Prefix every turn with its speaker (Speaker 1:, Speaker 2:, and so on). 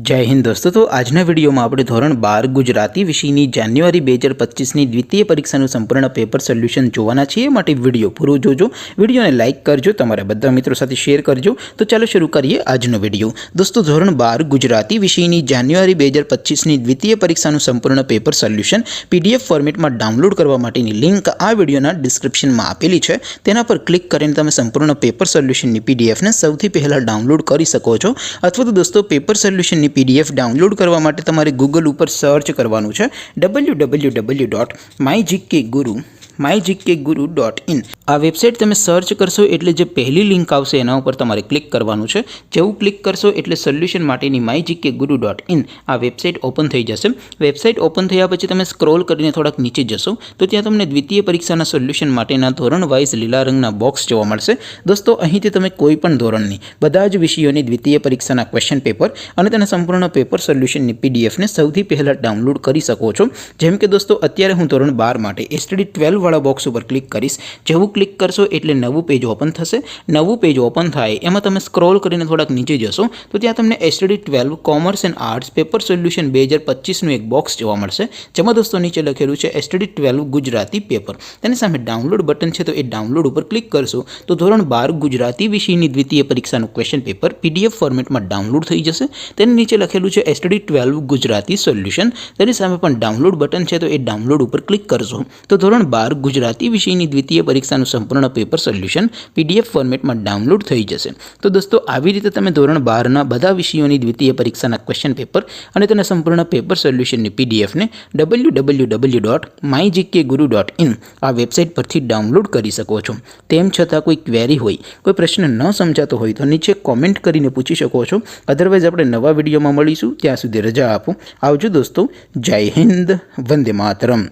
Speaker 1: जय हिंद दोस्तों। तो आजना वीडियो में આપણે ધોરણ 12 ગુજરાતી વિષયની જાન્યુઆરી 2025ની દ્વિતીય પરીક્ષાનું સંપૂર્ણ પેપર સોલ્યુશન જોવાના છીએ। માટે વિડિયો પૂરો જોજો, વિડિયોને લાઈક કરજો, તમારા બધા મિત્રો સાથે શેર કરજો। તો ચાલો શરૂ કરીએ આજનો વિડિયો। દોસ્તો ધોરણ 12 ગુજરાતી વિષયની જાન્યુઆરી 2025ની દ્વિતીય પરીક્ષાનું સંપૂર્ણ પેપર સોલ્યુશન પીડીએફ ફોર્મેટમાં ડાઉનલોડ કરવા માટેની લિંક આ વિડિયોના ડિસ્ક્રિપ્શનમાં આપેલી છે। તેના પર ક્લિક કરીને તમે સંપૂર્ણ પેપર સોલ્યુશનની પીડીએફને સૌથી પહેલા ડાઉનલોડ કરી શકો છો। અથવા તો દોસ્તો પેપર સોલ્યુશન पीडीएफ डाउनलॉड करवा माटे तमारे गूगल पर सर्च करवानुं छे www.mygkguru.in। आ वेबसाइट तमे सर्च करशो एटले जे पहली लिंक आवशे एना उपर तमारे क्लिक करवानुं छे। जेवुं क्लिक करशो एटले सोल्यूशन माटेनी mygkguru.in आ वेबसाइट ओपन थई जशे। वेबसाइट ओपन थया पछी तमे स्क्रॉल करीने थोड़ाक नीचे जशो तो त्यां तमने द्वितीय परीक्षाना सोल्यूशन माटेना धोरण वाइज लीला रंगना बॉक्स जोवा मळशे। दोस्तों અહીંથી તમે કોઈ પણ ધોરણની બધા જ વિષયોની દ્વિતીય પરીક્ષાના ક્વેશ્ચન પેપર અને તેના સંપૂર્ણ પેપર સોલ્યુશનની પીડીએફને સૌથી પહેલા ડાઉનલોડ કરી શકો છો। જેમ કે દોસ્તો અત્યારે હું ધોરણ 12 માટે એસટીડી 12 વાળા બોક્સ ઉપર ક્લિક કરીશ। જેવું ક્લિક કરશો એટલે નવું પેજ ઓપન થશે। નવું પેજ ઓપન થાય એમાં તમે સ્ક્રોલ કરીને થોડાક નીચે જશો તો ત્યાં તમને STD 12 commerce and arts paper solution 2025નું એક બોક્સ જોવા મળશે। જેમાં દોસ્તો નીચે લખેલું છે એસટીડી 12 ગુજરાતી પેપર। તેની સામે ડાઉનલોડ બટન છે તો એ ડાઉનલોડ ઉપર ક્લિક કરશો તો ધોરણ 12 ગુજરાતી વિષયની દ્વિતીય પરીક્ષાનું ક્વેશ્ચન પેપર પીડીએફ ફોર્મેટમાં ડાઉનલોડ થઈ જશે। તેની નીચે લખેલું છે એસટીડી 12 ગુજરાતી સોલ્યુશન। તેની સામે પણ ડાઉનલોડ બટન છે તો એ ડાઉનલોડ ઉપર ક્લિક કરશો તો ધોરણ 12 ગુજરાતી વિષયની દ્વિતીય પરીક્ષાનું સંપૂર્ણ પેપર સોલ્યુશન પીડીએફ ફોર્મેટમાં ડાઉનલોડ થઈ જશે। તો દોસ્તો આવી રીતે તમે ધોરણ 12ના બધા વિષયોની દ્વિતીય પરીક્ષાના ક્વેશ્ચન પેપર અને તેના સંપૂર્ણ પેપર સોલ્યુશનની પીડીએફને www.mygkguru.in આ વેબસાઇટ પરથી ડાઉનલોડ કરી શકો છો। તેમ છતાં કોઈ ક્વેરી હોય, કોઈ પ્રશ્ન ન સમજાતો હોય તો નીચે કોમેન્ટ કરીને પૂછી શકો છો। અધરવાઇઝ આપણે નવા વિડીયોમાં મળીશું, ત્યાં સુધી રજા આપો। આવજો દોસ્તો। જય હિન્દ, વંદે માતરમ।